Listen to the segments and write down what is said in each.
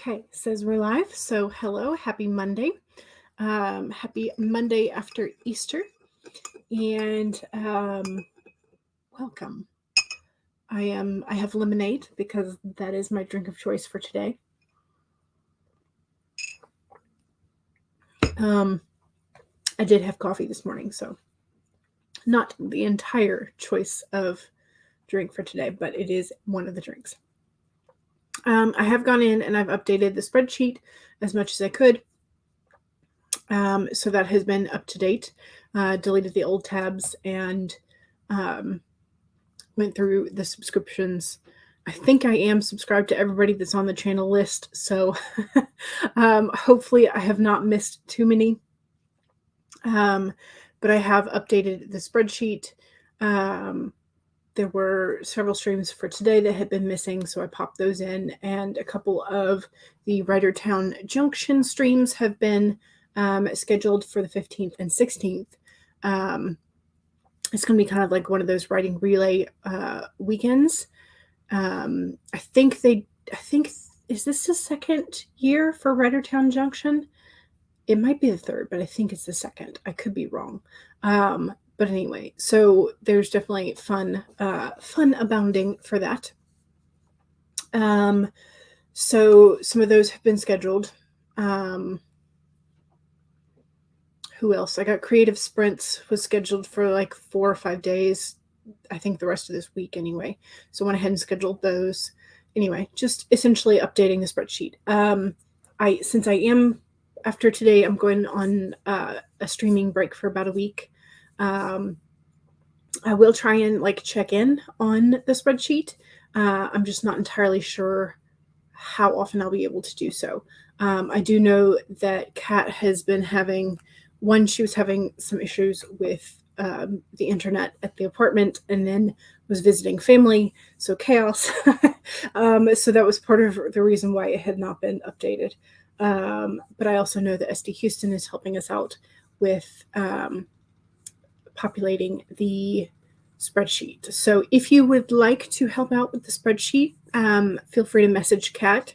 Okay, says we're live. So hello, happy Monday. Happy Monday after Easter. And welcome. I have lemonade because that is my drink of choice for today. I did have coffee this morning, so not the entire choice of drink for today, but it is one of the drinks. I have gone in and I've updated the spreadsheet as much as I could. So that has been up to date. Deleted the old tabs and went through the subscriptions. I think I am subscribed to everybody that's on the channel list. So hopefully I have not missed too many. But I have updated the spreadsheet. There were several streams for today that had been missing, so I popped those in, and a couple of the Writertown Junction streams have been scheduled for the 15th and 16th. It's going to be kind of like one of those writing relay weekends. I think, is this the second year for Writertown Junction? It might be the third, but I think it's the second. I could be wrong. But anyway, so there's definitely fun abounding for that. So some of those have been scheduled. Who else? I got Creative Sprints was scheduled for like 4 or 5 days. I think the rest of this week anyway. So went ahead and scheduled those. Anyway, just essentially updating the spreadsheet. Since I am after today, I'm going on a streaming break for about a week. I will try and check in on the spreadsheet. I'm just not entirely sure how often I'll be able to do so. I do know that Kat has been having she was having some issues with the internet at the apartment, and then was visiting family, so chaos. So that was part of the reason why it had not been updated. But I also know that SD Houston is helping us out with populating the spreadsheet. So if you would like to help out with the spreadsheet, feel free to message Kat.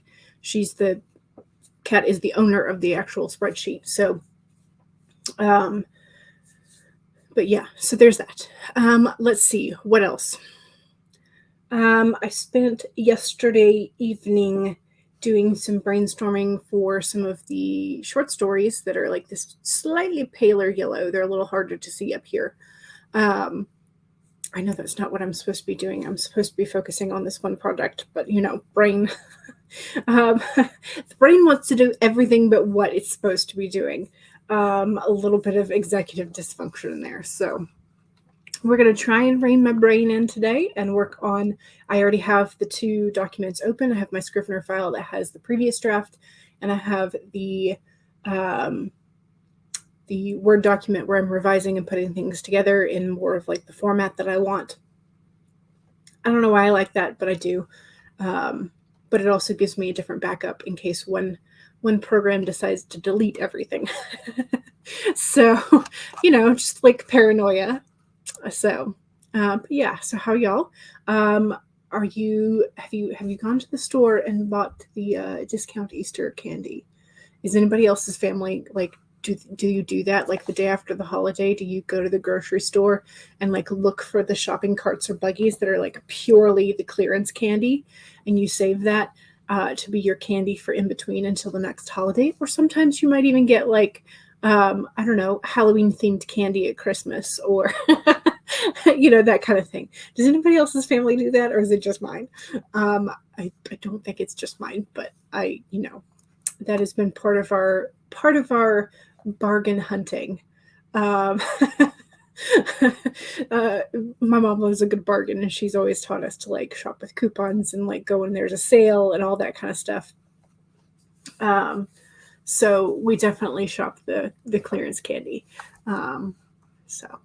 Kat is the owner of the actual spreadsheet. So, but yeah, so there's that. Let's see, what else? I spent yesterday evening doing some brainstorming for some of the short stories that are like this slightly paler yellow. They're a little harder to see up here. I know that's not what I'm supposed to be doing. I'm supposed to be focusing on this one project, but brain. The brain wants to do everything but what it's supposed to be doing. A little bit of executive dysfunction in there. So we're going to try and rein my brain in today and work on, I already have the 2 documents open. I have my Scrivener file that has the previous draft, and I have the Word document where I'm revising and putting things together in more of like the format that I want. I don't know why I like that, but I do. But it also gives me a different backup in case one program decides to delete everything. So, just like paranoia. So, yeah. So how y'all? Have you gone to the store and bought the discount Easter candy? Is anybody else's family do you do that the day after the holiday? Do you go to the grocery store and look for the shopping carts or buggies that are purely the clearance candy, and you save that to be your candy for in between until the next holiday? Or sometimes you might even get I don't know, Halloween themed candy at Christmas, or that kind of thing. Does anybody else's family do that, or is it just mine? I don't think it's just mine, but that has been part of our bargain hunting. My mom loves a good bargain, and she's always taught us to shop with coupons and go when there's a sale and all that kind of stuff. So we definitely shop the clearance candy. So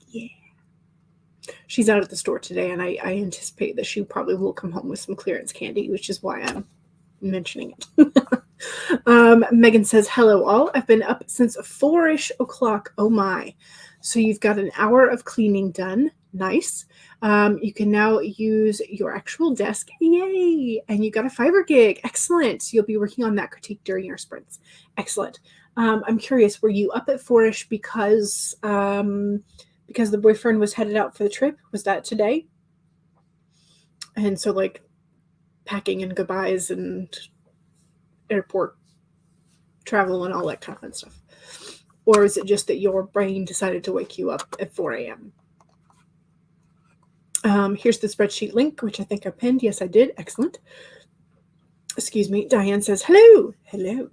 yeah, she's out at the store today, and I anticipate that she probably will come home with some clearance candy, which is why I'm mentioning it. Megan says, hello all. I've been up since 4-ish o'clock. Oh my. So you've got an hour of cleaning done. Nice. You can now use your actual desk. Yay! And you got a fiber gig. Excellent. You'll be working on that critique during your sprints. Excellent. I'm curious, were you up at 4-ish because the boyfriend was headed out for the trip? Was that today? And so like packing and goodbyes and airport travel and all that kind of fun stuff. Or is it just that your brain decided to wake you up at 4 a.m.? Here's the spreadsheet link, which I think I pinned. Yes, I did. Excellent. Excuse me. Diane says, hello. Hello.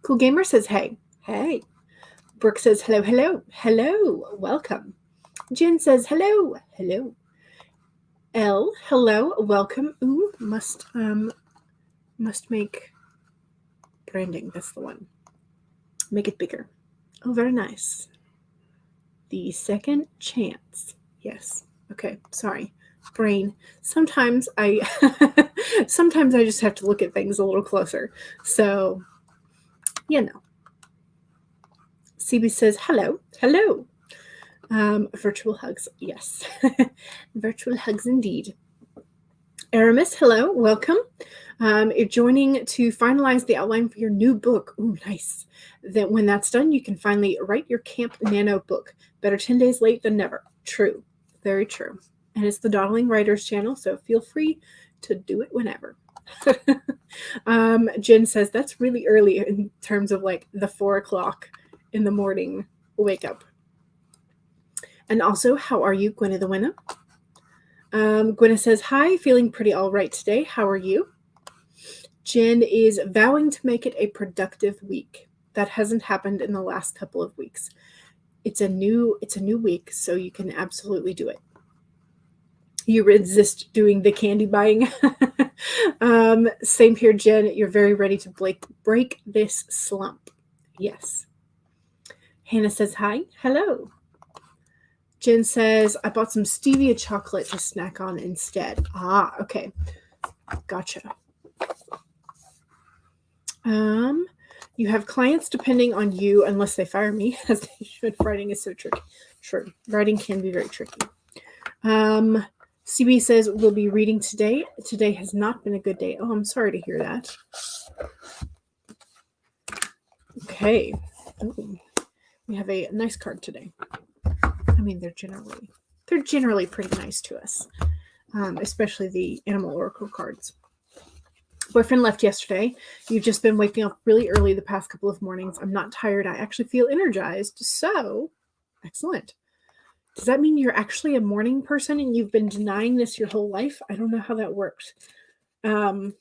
Cool Gamer says, hey. Hey. Brooke says, hello, hello. Hello. Welcome. Jen says, hello. Hello. L, hello. Welcome. Ooh, must make branding. That's the one. Make it bigger. Oh, very nice. The second chance. Yes. Okay. Sorry. Brain. Sometimes I just have to look at things a little closer. So, you know. CB says, hello. Hello. Virtual hugs. Yes. Virtual hugs indeed. Aramis, hello. Welcome. You're joining to finalize the outline for your new book. Ooh, nice. Then when that's done, you can finally write your Camp Nano book. Better 10 days late than never. True. Very true. And it's the Dawdling Writers channel, so feel free to do it whenever. Jen says that's really early in terms of like the 4 o'clock in the morning wake up. And also, how are you, Gwenna the Winner? Gwenna says, hi, feeling pretty all right today. How are you? Jen is vowing to make it a productive week. That hasn't happened in the last couple of weeks. It's a new week, so you can absolutely do it. You resist doing the candy buying. Same here, Jen. You're very ready to break this slump. Yes. Hannah says, hi. Hello. Jen says, I bought some stevia chocolate to snack on instead. Ah, okay. Gotcha. You have clients depending on you unless they fire me, as they should. Writing is so tricky. Sure, writing can be very tricky. CB says, we'll be reading today. Today has not been a good day. Oh, I'm sorry to hear that. Okay. Ooh, we have a nice card today. I mean, they're generally pretty nice to us, especially the Animal Oracle cards. Boyfriend left yesterday. You've just been waking up really early the past couple of mornings. I'm not tired. I actually feel energized. So, excellent. Does that mean you're actually a morning person and you've been denying this your whole life? I don't know how that works. I'm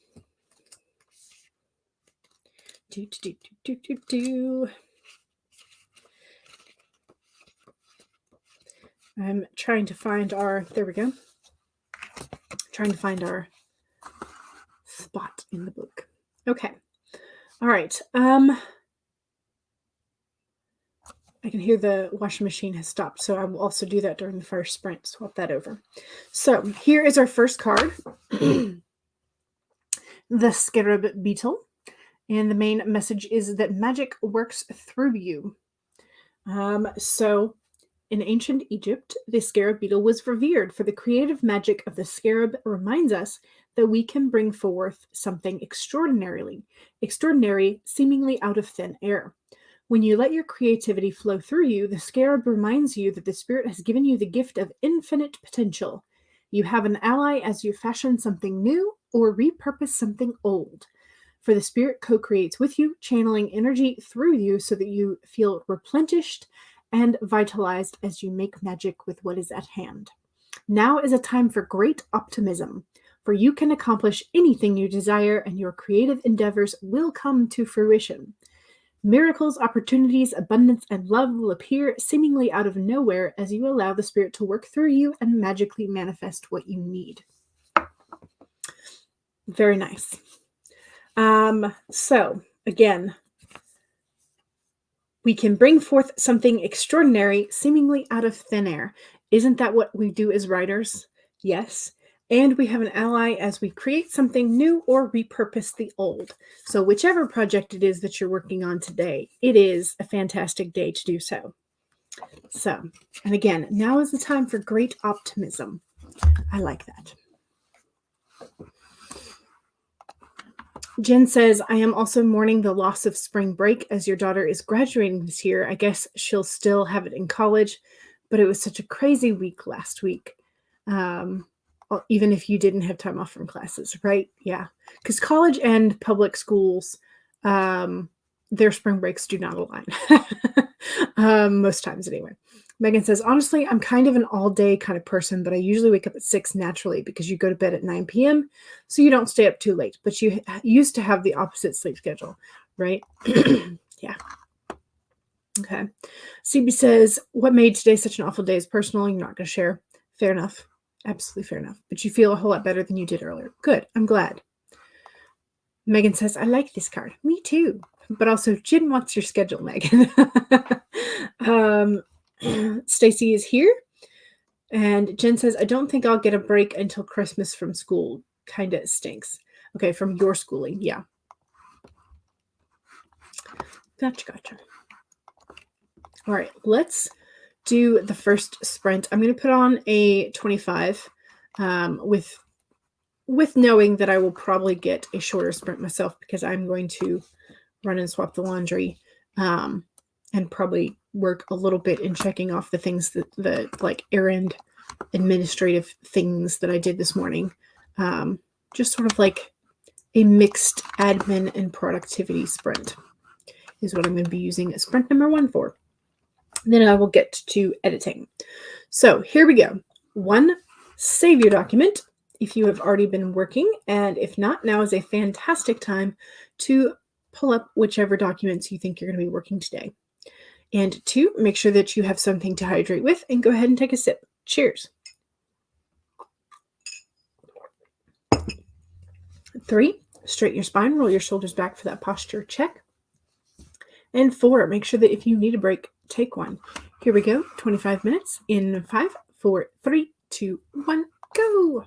trying to find our, there we go. Trying to find our spot in the book. Okay. All right. I can hear the washing machine has stopped, so I will also do that during the first sprint. Swap that over. So here is our first card. The Scarab Beetle. And the main message is that magic works through you. So in ancient Egypt, the scarab beetle was revered, for the creative magic of the scarab reminds us that we can bring forth something extraordinary, seemingly out of thin air. When you let your creativity flow through you, the scarab reminds you that the spirit has given you the gift of infinite potential. You have an ally as you fashion something new or repurpose something old. For the spirit co-creates with you, channeling energy through you so that you feel replenished and vitalized as you make magic with what is at hand. Now is a time for great optimism, for you can accomplish anything you desire and your creative endeavors will come to fruition. Miracles, opportunities, abundance, and love will appear seemingly out of nowhere as you allow the spirit to work through you and magically manifest what you need. Very nice. So, again, we can bring forth something extraordinary, seemingly out of thin air. Isn't that what we do as writers? Yes. And we have an ally as we create something new or repurpose the old. So whichever project it is that you're working on today, it is a fantastic day to do so. So, and again, now is the time for great optimism. I like that. Jen says, I am also mourning the loss of spring break as your daughter is graduating this year. I guess she'll still have it in college, but it was such a crazy week last week. Even if you didn't have time off from classes, right? Yeah. Because college and public schools, their spring breaks do not align. Most times anyway. Megan says, honestly, I'm kind of an all-day kind of person, but I usually wake up at 6 naturally because you go to bed at 9 p.m., so you don't stay up too late. But you used to have the opposite sleep schedule, right? Yeah. Okay. CB says, what made today such an awful day is personal. You're not going to share. Fair enough. Absolutely fair enough. But you feel a whole lot better than you did earlier. Good. I'm glad. Megan says, I like this card. Me too. But also, Jen wants your schedule, Megan. Stacy is here. And Jen says, I don't think I'll get a break until Christmas from school. Kinda stinks. Okay, from your schooling. Yeah. Gotcha. All right, let's do the first sprint. I'm going to put on a 25 with knowing that I will probably get a shorter sprint myself because I'm going to run and swap the laundry and probably work a little bit in checking off the things that the like errand administrative things that I did this morning. Just sort of like a mixed admin and productivity sprint is what I'm going to be using sprint number 1 for. Then I will get to editing. So here we go. 1, save your document if you have already been working, and if not, now is a fantastic time to pull up whichever documents you think you're going to be working today. And 2, make sure that you have something to hydrate with, and go ahead and take a sip. Cheers. 3, straighten your spine, roll your shoulders back for that posture check. And 4, make sure that if you need a break, take one. Here we go, 25 minutes in 5, 4, 3, 2, 1, go.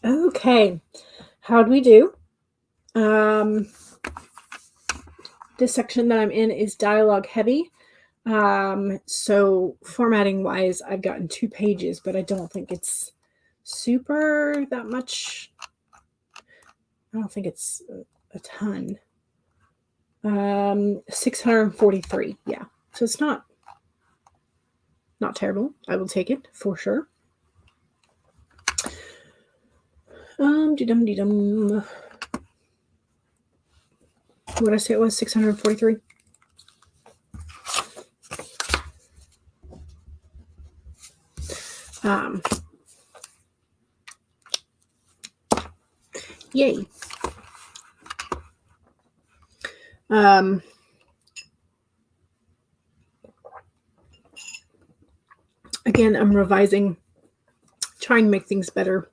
Okay, how'd we do? This section that I'm in is dialogue heavy. So formatting wise, I've gotten 2 pages, but I don't think it's super that much. I don't think it's a ton. 643. Yeah. So it's not terrible. I will take it for sure. What did I say it was? 643. Yay. Again, I'm revising, trying to make things better.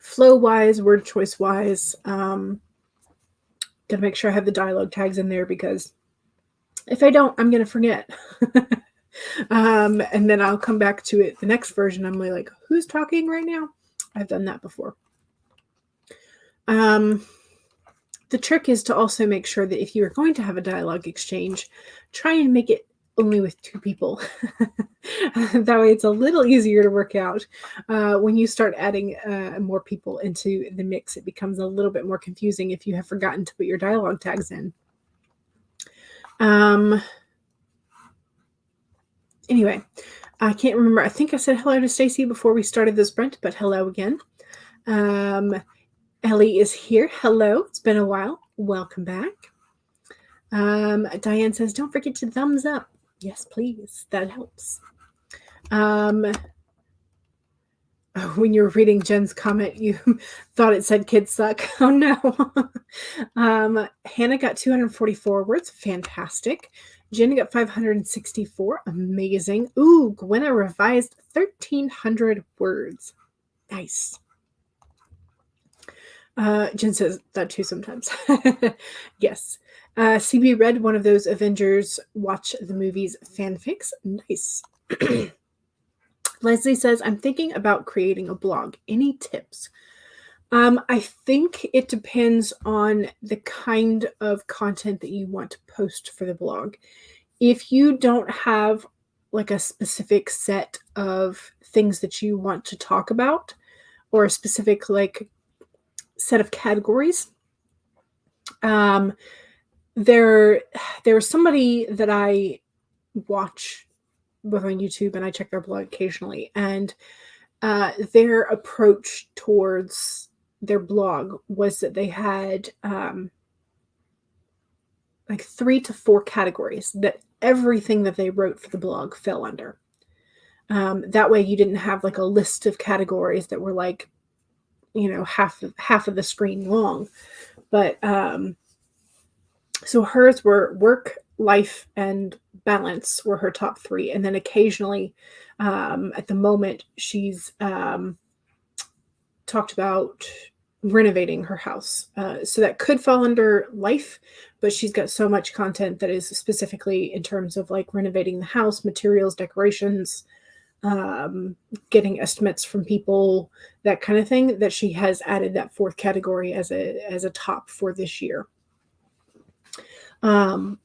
Flow wise, word choice wise. Gotta make sure I have the dialogue tags in there, because if I don't, I'm gonna forget. And then I'll come back to it the next version. I'm like, who's talking right now? I've done that before. The trick is to also make sure that if you are going to have a dialogue exchange, try and make it only with 2 people. That way it's a little easier to work out. When you start adding more people into the mix, it becomes a little bit more confusing if you have forgotten to put your dialogue tags in. Anyway, I can't remember. I think I said hello to Stacy before we started the sprint, but hello again. Ellie is here. Hello. It's been a while. Welcome back. Diane says, don't forget to thumbs up. Yes, please. That helps. When you were reading Jen's comment, you thought it said kids suck. Oh, no. Hannah got 244 words. Fantastic. Jen got 564. Amazing. Ooh, Gwenna revised 1,300 words. Nice. Jen says that too sometimes. Yes. CB read one of those Avengers Watch the Movies fanfics. Nice. Leslie says, I'm thinking about creating a blog. Any tips? I think it depends on the kind of content that you want to post for the blog. If you don't have like a specific set of things that you want to talk about, or a specific like set of categories, there's somebody that I watch both on YouTube and I check their blog occasionally, and their approach towards their blog was that they had like 3 to 4 categories that everything that they wrote for the blog fell under. That way you didn't have like a list of categories that were like, half of the screen long. But so hers were work, life, and balance were her top 3. And then occasionally, at the moment, she's talked about renovating her house. So that could fall under life, but she's got so much content that is specifically in terms of like renovating the house, materials, decorations, getting estimates from people, that kind of thing, that she has added that 4th category as a top for this year.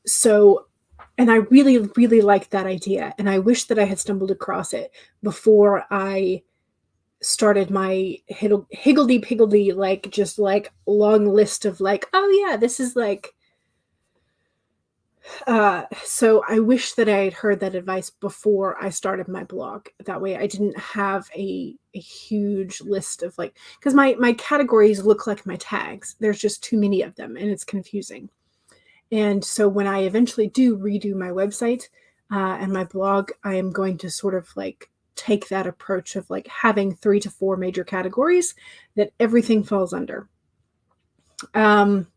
So, and I really, really like that idea. And I wish that I had stumbled across it before I started my higgledy-piggledy, like, just like long list of like, oh yeah, this is like, so I wish that I had heard that advice before I started my blog. That way I didn't have a huge list of like, because my categories look like my tags. There's just too many of them and it's confusing. And so when I eventually do redo my website and my blog, I am going to sort of like take that approach of like having 3 to 4 major categories that everything falls under. So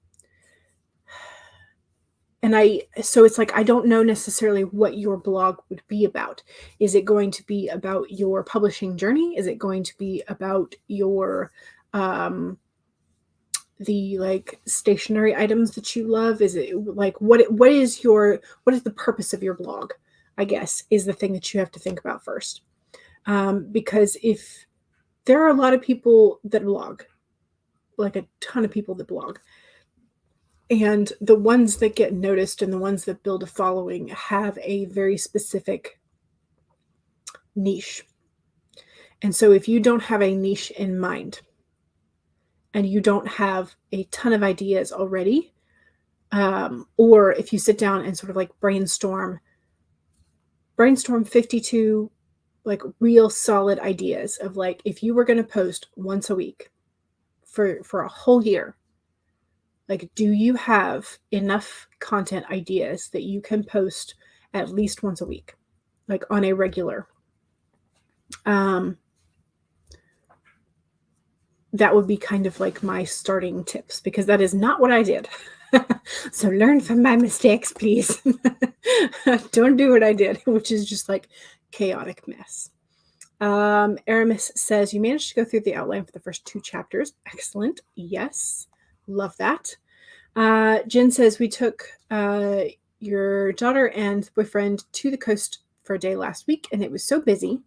it's like, I don't know necessarily what your blog would be about. Is it going to be about your publishing journey? Is it going to be about your, the like stationary items that you love? Is it like, what is the purpose of your blog, I guess, is the thing that you have to think about first. Because if there are a lot of people that blog, like a ton of people that blog. And the ones that get noticed and the ones that build a following have a very specific niche. And so if you don't have a niche in mind and you don't have a ton of ideas already, or if you sit down and sort of like brainstorm 52 like real solid ideas of like, if you were going to post once a week for a whole year, like, do you have enough content ideas that you can post at least once a week, like on a regular? That would be kind of like my starting tips, because that is not what I did. So learn from my mistakes, please. Don't do what I did, which is just like chaotic mess. Aramis says, you managed to go through the outline for the first 2 chapters. Excellent. Yes. Love that. Jen says, we took your daughter and boyfriend to the coast for a day last week, and it was so busy.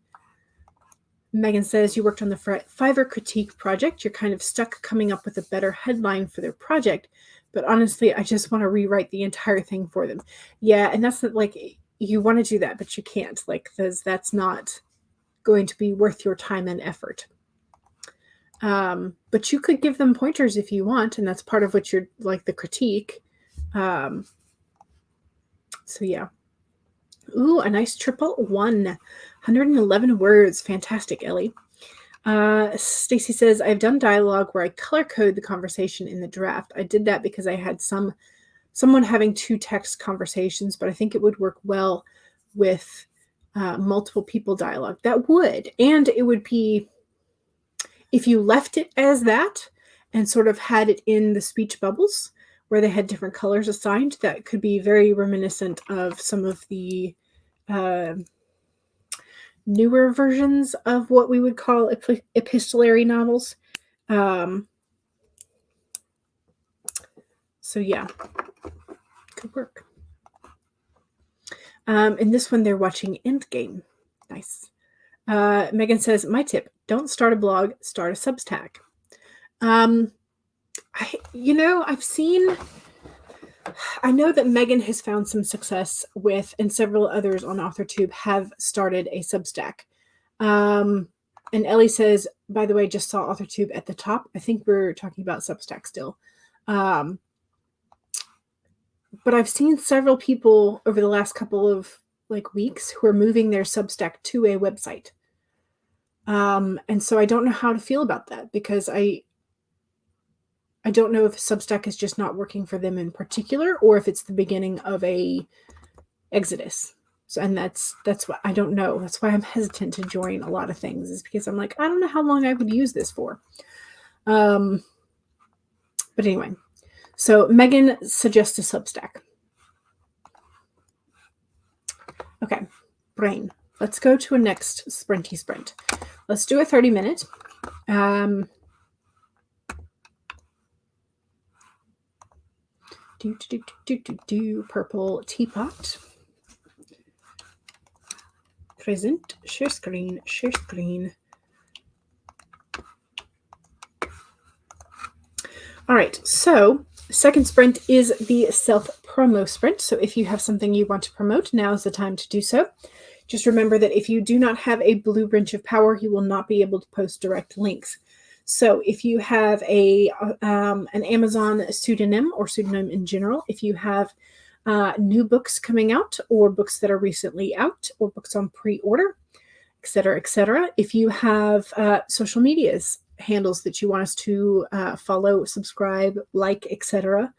Megan says, you worked on the Fiverr critique project. You're kind of stuck coming up with a better headline for their project. But honestly, I just want to rewrite the entire thing for them. Yeah, and that's like, you want to do that, but you can't. Like, that's not going to be worth your time and effort. But you could give them pointers if you want, and that's part of what you're like, the critique. So yeah. Ooh, a nice 111 words. Fantastic, Ellie. Stacy says, I've done dialogue where I color code the conversation in the draft. I did that because I had someone having 2 text conversations, but I think it would work well with multiple people dialogue. That would. And it would be, if you left it as that and sort of had it in the speech bubbles where they had different colors assigned, that could be very reminiscent of some of the newer versions of what we would call epistolary novels. So yeah, could work. In this one, they're watching Endgame. Nice. Megan says, my tip, don't start a blog, start a Substack. I know that Megan has found some success with, and several others on AuthorTube have started a Substack. And Ellie says, by the way, just saw AuthorTube at the top. I think we're talking about Substack still. But I've seen several people over the last couple of like weeks who are moving their Substack to a website. And so I don't know how to feel about that, because I don't know if Substack is just not working for them in particular, or if it's the beginning of a exodus. So, and that's what I don't know. That's why I'm hesitant to join a lot of things, is because I'm like, I don't know how long I would use this for. But anyway, so Megan suggests a Substack. Okay, brain. Let's go to a next sprinty sprint. Let's do a 30-minute. Purple teapot. Present. Share screen. Share screen. All right. So second sprint is the self-promo sprint. So if you have something you want to promote, now is the time to do so. Just remember that if you do not have a blue branch of power, you will not be able to post direct links. So if you have an Amazon pseudonym or pseudonym in general, if you have new books coming out, or books that are recently out, or books on pre-order, etc., if you have social medias handles that you want us to follow, subscribe, like, etc.,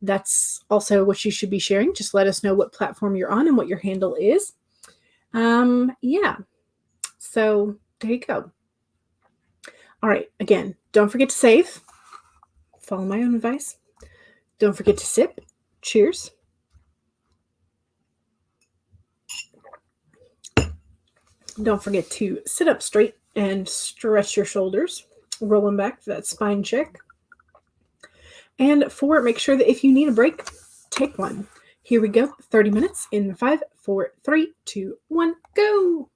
that's also what you should be sharing. Just let us know what platform you're on and what your handle is. Yeah. So there you go. All right. Again, don't forget to save. Follow my own advice. Don't forget to sip. Cheers. Don't forget to sit up straight and stretch your shoulders. Roll them back for that spine check. And 4, make sure that if you need a break, take one. Here we go. 30 minutes in 5, 4, 3, 2, 1, go.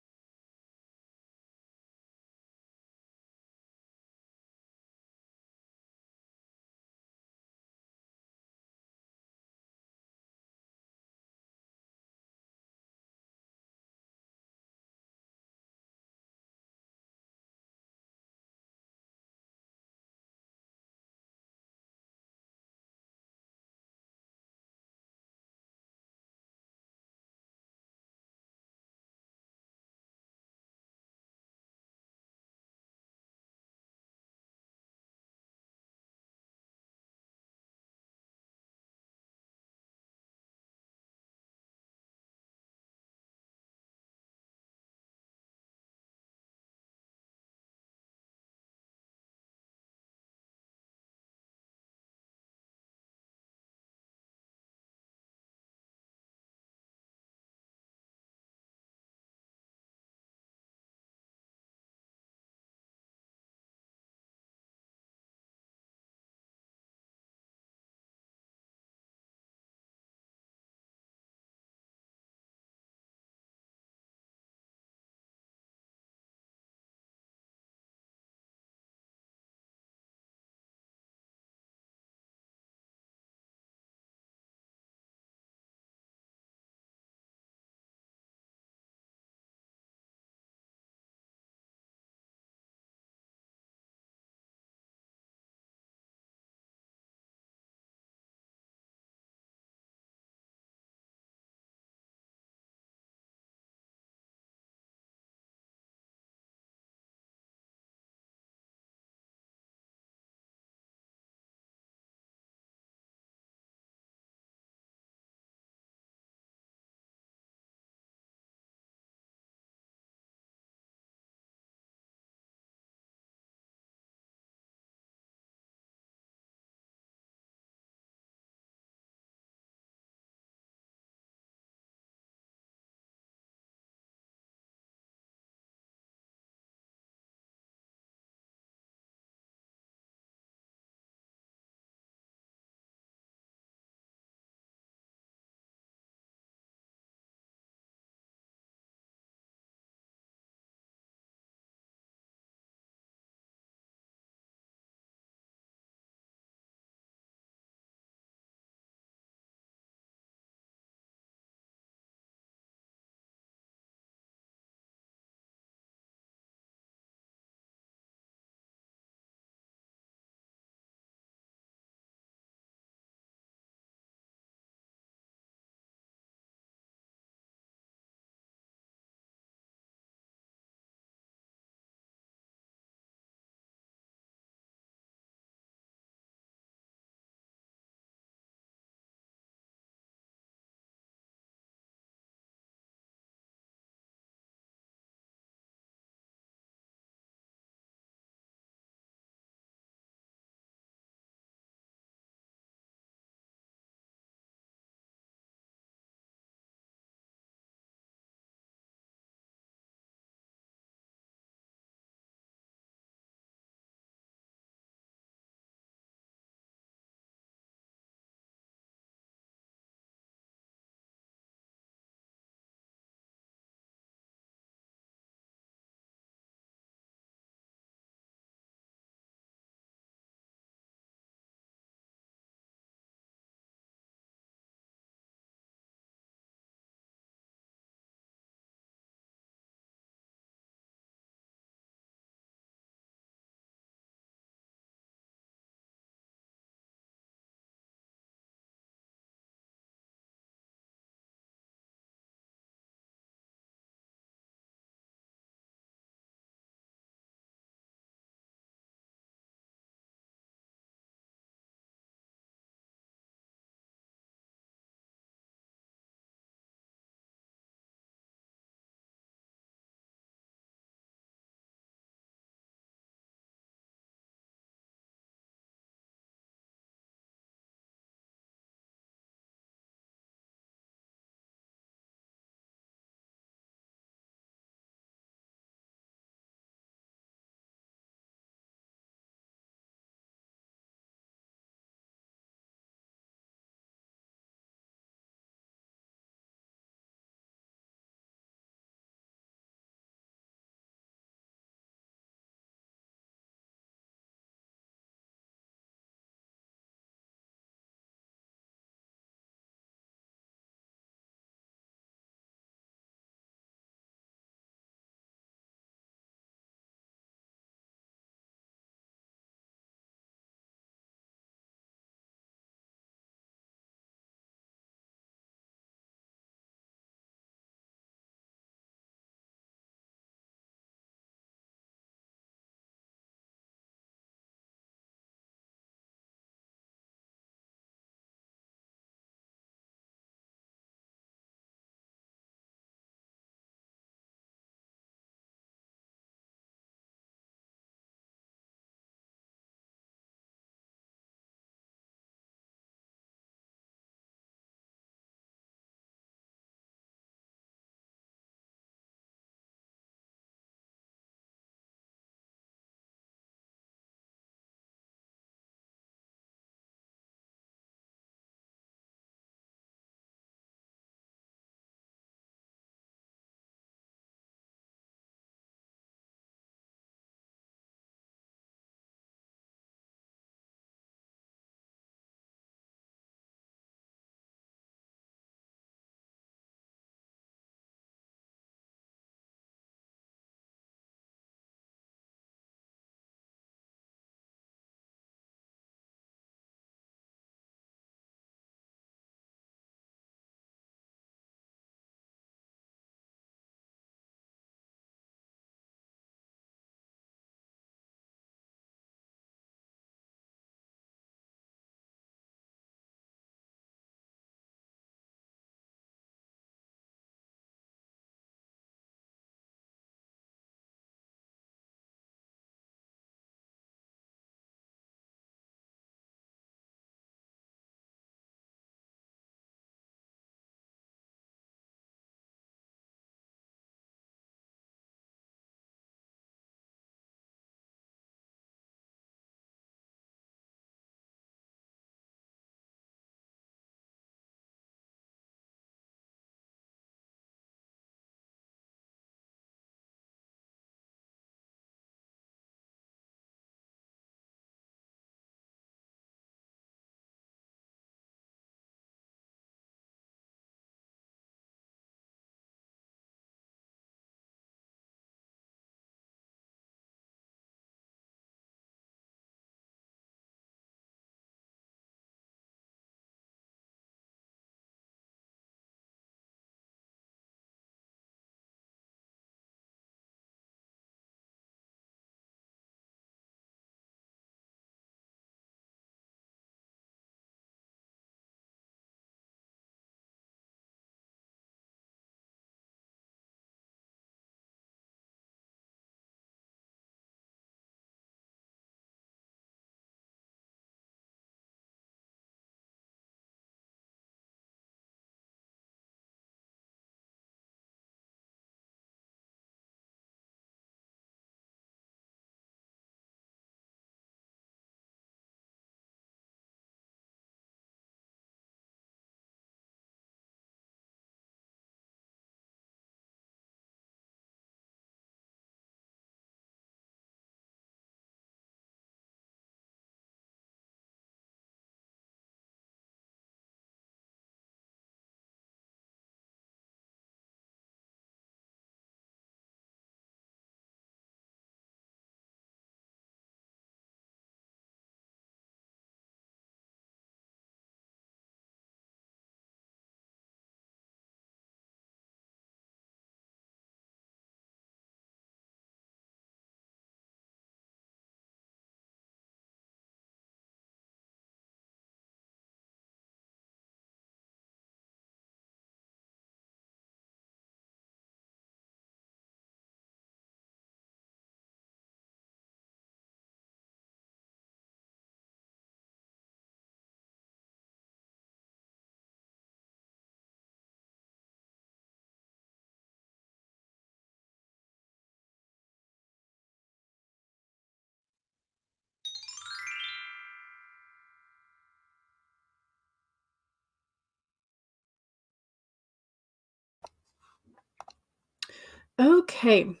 Okay.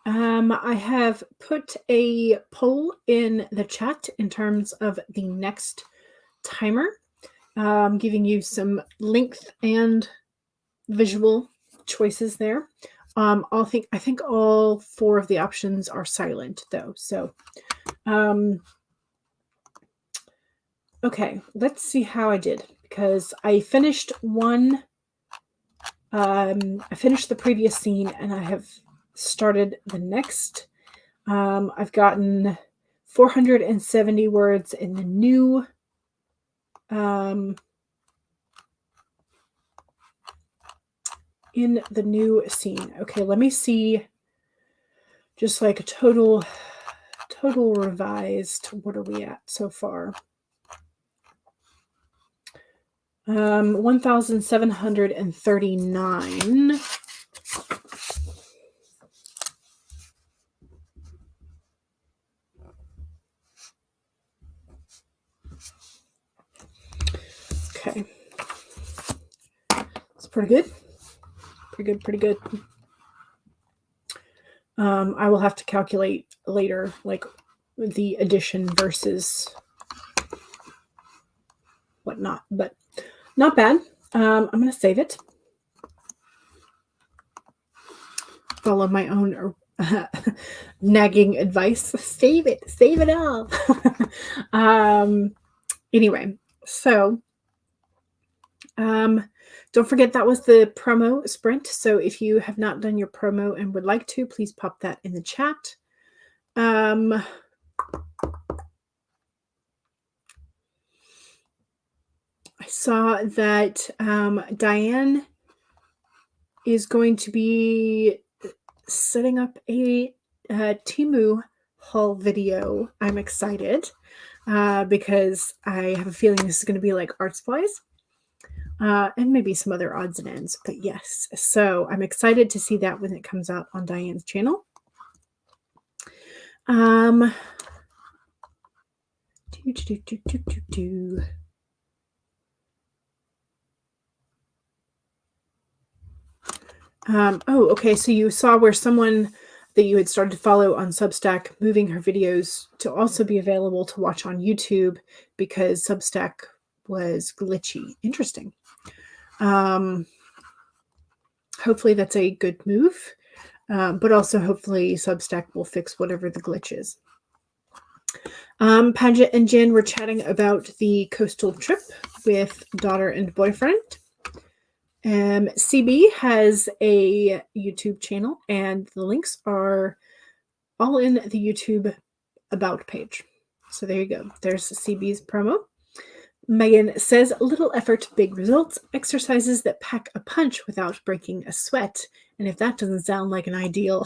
I have put a poll in the chat in terms of the next timer, giving you some length and visual choices there. I think all 4 of the options are silent though. So, okay, let's see how I did, because I finished one. I finished the previous scene and I have started the next. I've gotten 470 words in the new scene. Okay, let me see, just like a total revised. What are we at so far? 1,739. Okay. It's pretty good. Pretty good. I will have to calculate later, like the addition versus whatnot, but not bad. I'm going to save it. Follow my own nagging advice. Save it all. Anyway, so don't forget that was the promo sprint. So if you have not done your promo and would like to, please pop that in the chat. I saw that Diane is going to be setting up a Temu haul video. I'm excited because I have a feeling this is going to be like art supplies. And maybe some other odds and ends, but yes. So I'm excited to see that when it comes out on Diane's channel. Oh, okay. So you saw where someone that you had started to follow on Substack moving her videos to also be available to watch on YouTube because Substack was glitchy. Interesting. Hopefully that's a good move, but also hopefully Substack will fix whatever the glitch is. Paget and Jen were chatting about the coastal trip with daughter and boyfriend. CB has a YouTube channel, and the links are all in the YouTube about page. So there you go. There's CB's promo. Megan says, little effort, big results, exercises that pack a punch without breaking a sweat. And if that doesn't sound like an ideal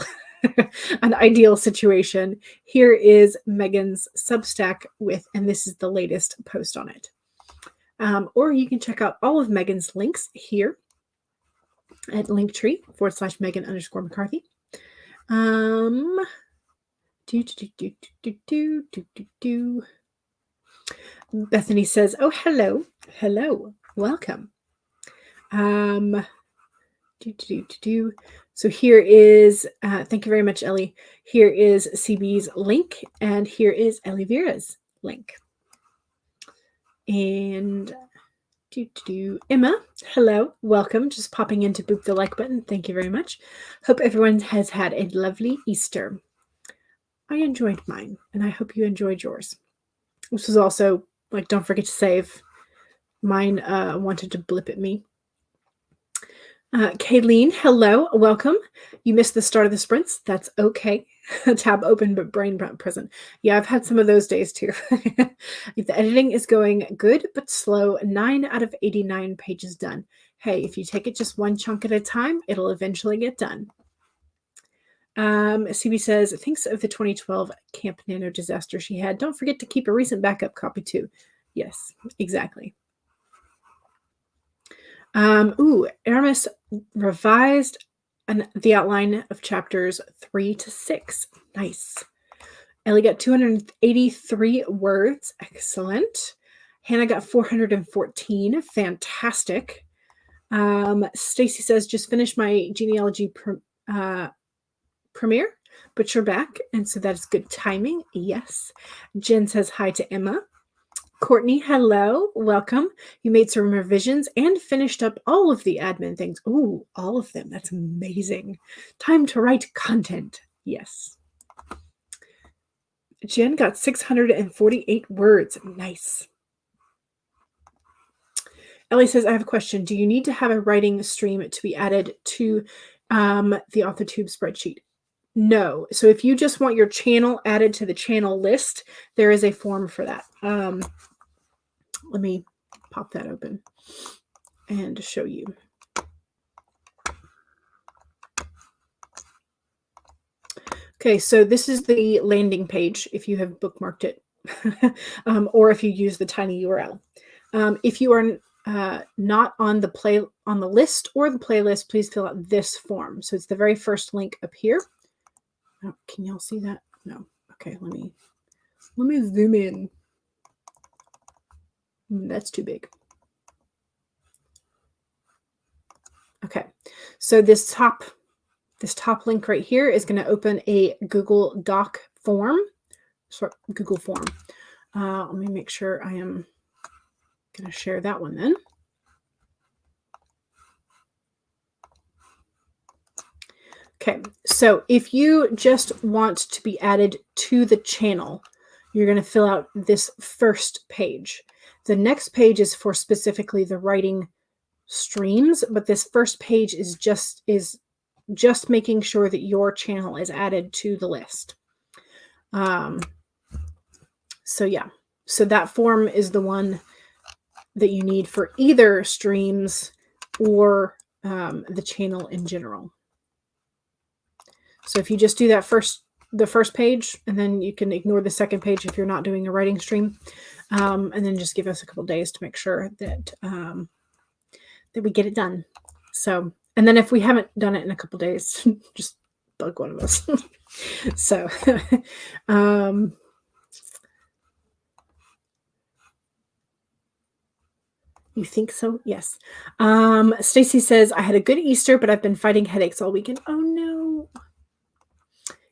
situation, here is Megan's Substack and this is the latest post on it. Or you can check out all of Megan's links here at linktree/Megan_McCarthy. Bethany says, oh, hello, welcome. So here is, thank you very much, Ellie. Here is CB's link, and here is Elvira's link. And Emma, hello, welcome. Just popping in to boop the like button. Thank you very much. Hope everyone has had a lovely Easter. I enjoyed mine, and I hope you enjoyed yours. This was also, like, don't forget to save. Mine wanted to blip at me. Kayleen, hello, welcome. You missed the start of the sprints. That's okay. Tab open, but brain present. Yeah, I've had some of those days too. The editing is going good, but slow. 9 out of 89 pages done. Hey, if you take it just one chunk at a time, it'll eventually get done. CB says, thinks of the 2012 Camp Nano disaster she had. Don't forget to keep a recent backup copy too. Yes, exactly. Aramis revised the outline of chapters 3 to 6. Nice. Ellie got 283 words. Excellent. Hannah got 414. Fantastic. Stacy says, just finished my genealogy premiere, but you're back, and so that's good timing. Yes. Jen says hi to Emma. Courtney, hello, welcome. You made some revisions and finished up all of the admin things. Ooh, all of them. That's amazing. Time to write content. Yes. Jen got 648 words. Nice. Ellie says, I have a question. Do you need to have a writing stream to be added to the AuthorTube spreadsheet? No. So if you just want your channel added to the channel list, there is a form for that. Let me pop that open and show you. Okay, so this is the landing page if you have bookmarked it, or if you use the tiny URL. If you are not on the list or the playlist, please fill out this form. So it's the very first link up here. Oh, can y'all see that? No. Okay, let me zoom in. That's too big. Okay, so this top link right here is going to open a Google Doc form. Sorry, Google form. Let me make sure I am going to share that one then. Okay, so if you just want to be added to the channel, you're going to fill out this first page. The next page is for specifically the writing streams, but this first page is just making sure that your channel is added to the list. So yeah, so that form is the one that you need for either streams or the channel in general. So if you just do that the first page, and then you can ignore the second page if you're not doing a writing stream, and then just give us a couple days to make sure that that we get it done. So, and then if we haven't done it in a couple days, just bug one of us. So, you think so? Yes. Stacy says, I had a good Easter, but I've been fighting headaches all weekend. Oh no.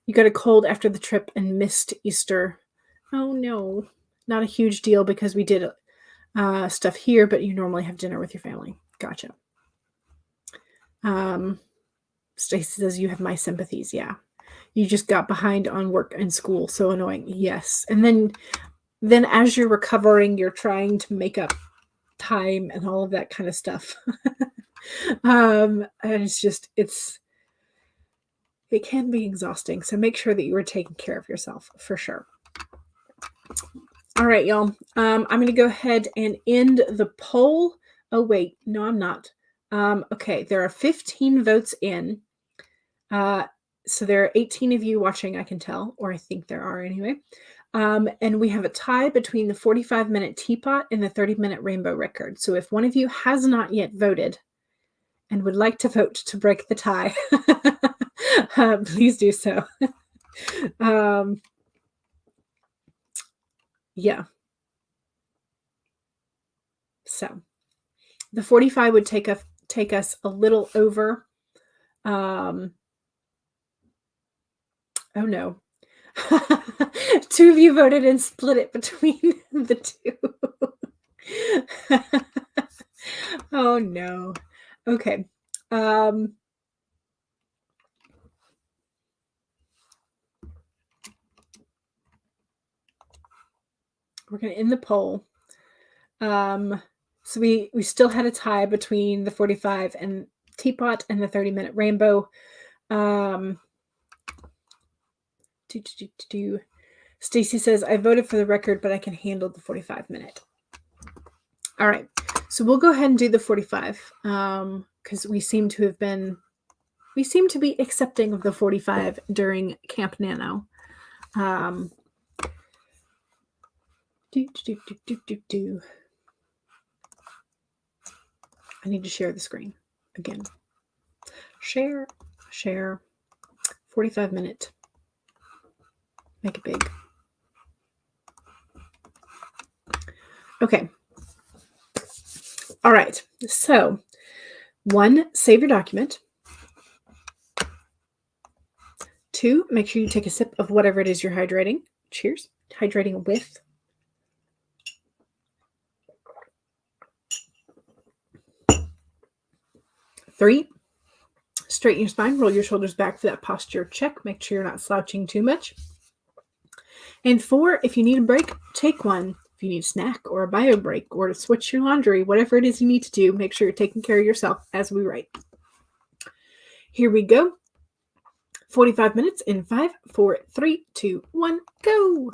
You got a cold after the trip and missed Easter. Oh no. Not a huge deal because we did stuff here, but you normally have dinner with your family. Gotcha. Stacy says, you have my sympathies. Yeah. You just got behind on work and school. So annoying. Yes. And then as you're recovering, you're trying to make up time and all of that kind of stuff. And it can be exhausting. So make sure that you are taking care of yourself for sure. All right, y'all. I'm going to go ahead and end the poll. Oh, wait. No, I'm not. Okay. There are 15 votes in. So there are 18 of you watching, I can tell, or I think there are anyway. And we have a tie between the 45-minute teapot and the 30-minute rainbow record. So if one of you has not yet voted and would like to vote to break the tie, please do so. Yeah. So the 45 would take us a little over. Oh no. 2 of you voted and split it between the 2. Oh no. Okay. We're going to end the poll. So we still had a tie between the 45 and teapot and the 30-minute rainbow. Stacy says, I voted for the record, but I can handle the 45-minute. All right. So we'll go ahead and do the 45 because we seem to be accepting of the 45 during Camp Nano. I need to share the screen again. Share, 45-minute. Make it big. Okay. All right. So 1, save your document. 2, make sure you take a sip of whatever it is you're hydrating. Cheers. Hydrating with. 3, straighten your spine, roll your shoulders back for that posture check. Make sure you're not slouching too much. And 4, if you need a break, take one. If you need a snack or a bio break or to switch your laundry, whatever it is you need to do, make sure you're taking care of yourself as we write. Here we go. 45 minutes in 5, 4, 3, 2, 1, go.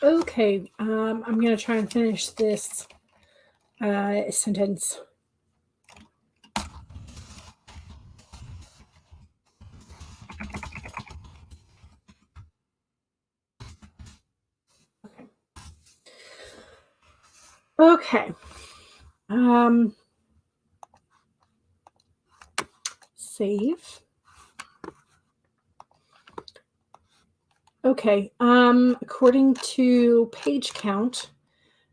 Okay, I'm going to try and finish this sentence. Okay. Save. Okay. According to page count,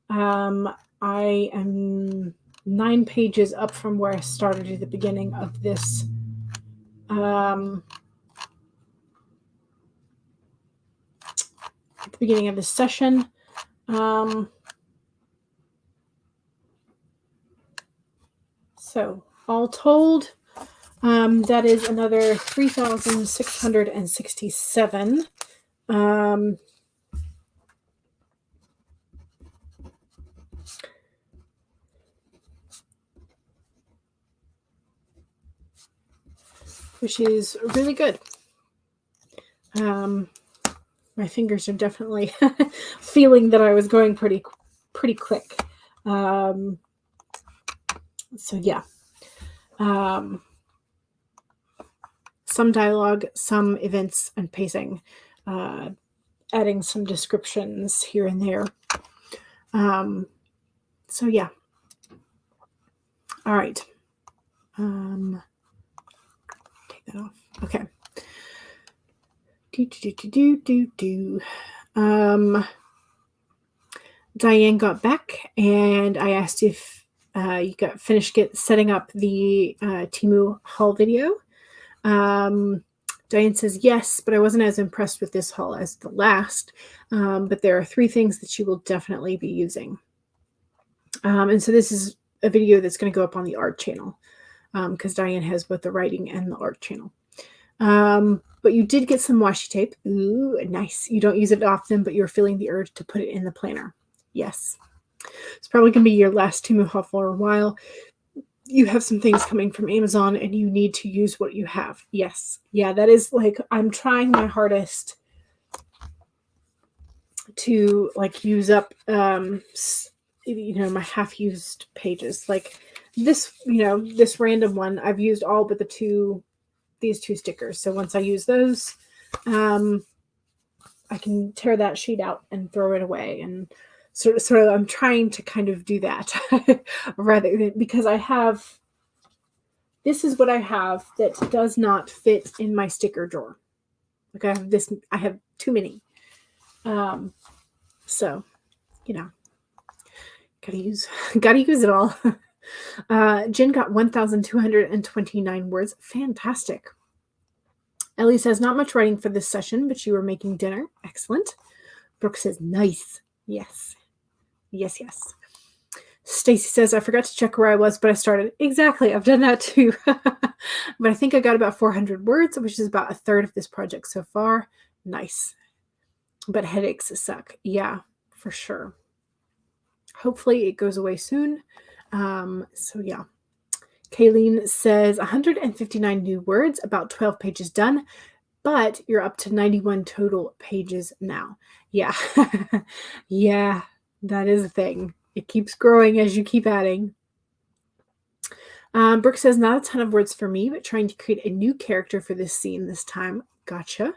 I am 9 pages up from where I started at the beginning of this. At the beginning of this session. So all told, that is another 3,667. Which is really good. My fingers are definitely feeling that I was going pretty quick. So yeah. Some dialogue, some events and pacing, adding some descriptions here and there. So yeah. All right. Take that off. Okay. Diane got back, and I asked if you got finished setting up the Temu haul video. Diane says yes, but I wasn't as impressed with this haul as the last. But there are 3 things that she will definitely be using. And so this is a video that's going to go up on the art channel, because Diane has both the writing and the art channel. But you did get some washi tape. Ooh, nice. You don't use it often, but you're feeling the urge to put it in the planner. Yes. It's probably going to be your last Temu haul for a while. You have some things coming from Amazon and you need to use what you have. Yes. Yeah, that is like, I'm trying my hardest to like use up, my half-used pages. Like this, this random one, I've used all but these 2 stickers. So once I use those, I can tear that sheet out and throw it away. And sort of I'm trying to kind of do that rather than, because this is what I have that does not fit in my sticker drawer. Like I have too many. So, gotta use it all. Jen got 1,229 words. Fantastic. Ellie says, not much writing for this session, but you were making dinner. Excellent. Brooke says, nice. Yes. Yes, yes. Stacy says, I forgot to check where I was, but I started. Exactly. I've done that too. But I think I got about 400 words, which is about a third of this project so far. Nice. But headaches suck. Yeah, for sure. Hopefully it goes away soon. So yeah. Kayleen says 159 new words, about 12 pages done, but you're up to 91 total pages now. Yeah. Yeah, that is a thing. It keeps growing as you keep adding. Brooke says, not a ton of words for me, but trying to create a new character for this scene this time. Gotcha.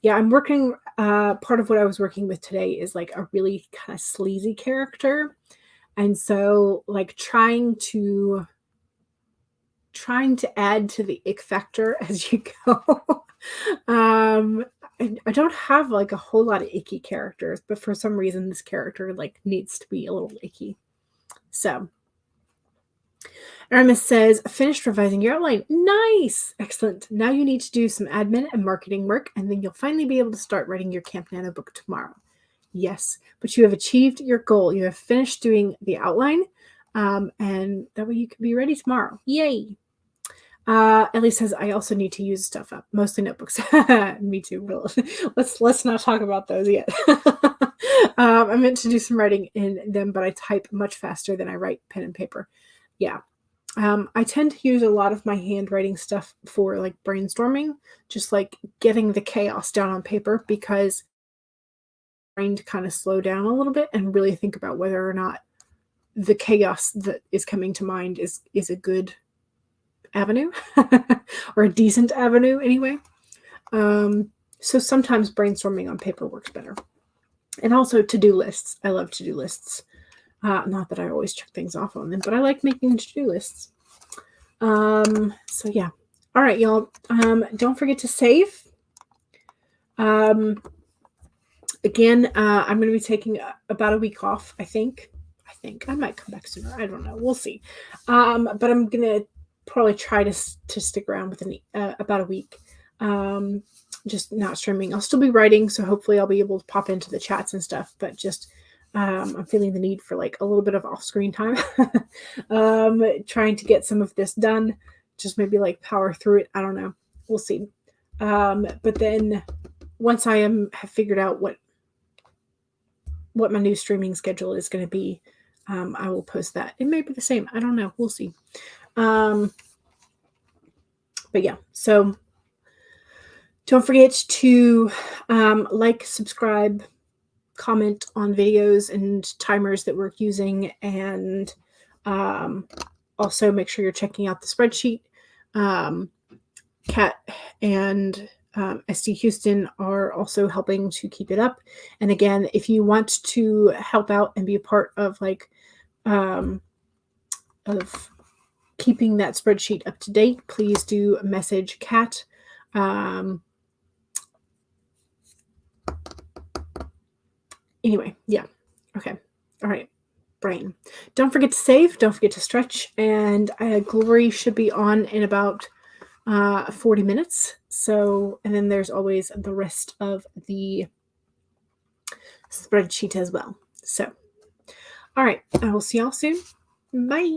Yeah, I'm working, part of what I was working with today is like a really kind of sleazy character. And so like trying to add to the ick factor as you go. I don't have like a whole lot of icky characters, but for some reason this character like needs to be a little icky. So Aramis says, finished revising your outline. Nice. Excellent. Now you need to do some admin and marketing work, and then you'll finally be able to start writing your Camp Nano book tomorrow. Yes, but you have achieved your goal. You have finished doing the outline, and that way you can be ready tomorrow. Yay. Ellie says, I also need to use stuff up, mostly notebooks. Me too. Well, let's not talk about those yet. I meant to do some writing in them, but I type much faster than I write pen and paper. Yeah. I tend to use a lot of my handwriting stuff for like brainstorming, just like getting the chaos down on paper, because brain to kind of slow down a little bit and really think about whether or not the chaos that is coming to mind is a good avenue or a decent avenue anyway. So sometimes brainstorming on paper works better. And also to-do lists. I love to-do lists. Not that I always check things off on them, but I like making to-do lists. So yeah. All right, y'all. Don't forget to save. Again, I'm going to be taking about a week off, I think. I might come back sooner. I don't know. We'll see. But I'm going to probably try to stick around with about a week. Just not streaming. I'll still be writing, so hopefully I'll be able to pop into the chats and stuff, but just I'm feeling the need for like a little bit of off-screen time. Trying to get some of this done. Just maybe like power through it. I don't know. We'll see. But then once I have figured out what my new streaming schedule is going to be, I will post that. It may be the same. I don't know. We'll see. But yeah, so don't forget to like, subscribe, comment on videos and timers that we're using, and also make sure you're checking out the spreadsheet. Kat and SD Houston are also helping to keep it up. And again, if you want to help out and be a part of like of keeping that spreadsheet up to date, please do message Kat. Anyway, yeah. Okay. All right. Brain. Don't forget to save. Don't forget to stretch. And Glory should be on in about 40 minutes. So, and then there's always the rest of the spreadsheet as well. So, all right. I will see y'all soon. Bye.